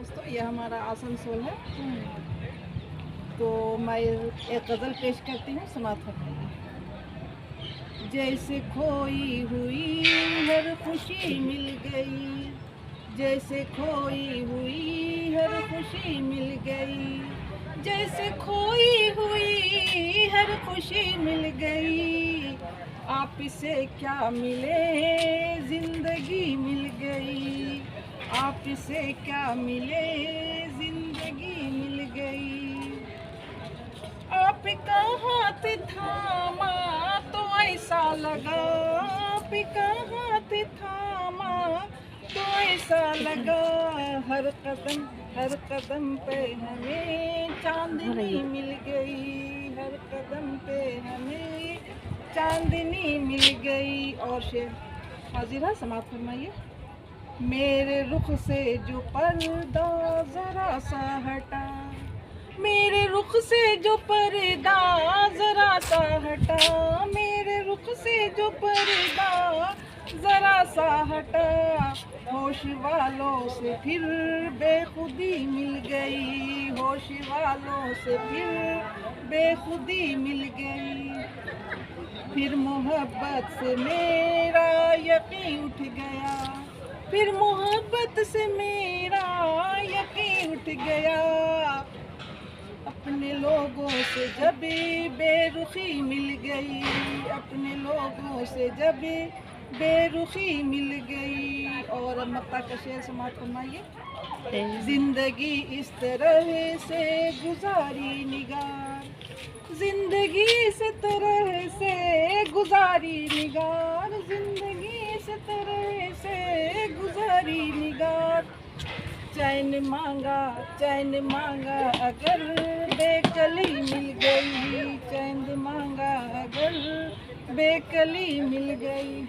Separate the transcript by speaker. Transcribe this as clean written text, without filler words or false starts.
Speaker 1: दोस्तों, ये हमारा आसनसोल है। तो मैं एक गज़ल पेश करती हूँ, समाप्त फरमाइए। जैसे खोई हुई हर खुशी मिल गई, जैसे खोई हुई हर खुशी मिल गई, जैसे खोई हुई हर खुशी मिल गई, आप से क्या मिले जिंदगी मिल गई, आप से क्या मिले जिंदगी मिल गई। आपका हाथ थामा तो ऐसा लगा, आपका हाथ थामा तो ऐसा लगा, हर कदम पे हमें चांदनी मिल गई, हर कदम पे हमें चांदनी मिल गई। और शेर हाजिर है, समाप्त फरमाइए। मेरे रुख से जो पर्दा जरा सा हटा, मेरे रुख से जो पर्दा जरा सा हटा, मेरे रुख से जो पर्दा जरा सा हटा, होश वालों से फिर बेखुदी मिल गई, होश वालों से फिर बेखुदी मिल गई। फिर मोहब्बत से मेरा यकीन उठ गया, फिर मोहब्बत से मेरा यकीन उठ गया, अपने लोगों से जब बेरुखी मिल गई, अपने लोगों से जब बेरुखी मिल गई। और अब मक्ता का शेर समाप्त फरमाइए। जिंदगी इस तरह से गुजारी निगार, जिंदगी इस तरह से गुजारी निगार, जिंदगी इस तरह से गुजारी निगार। चैन मांगा अगर बेकली मिल गई, चैन मांगा अगर बेकली मिल गई।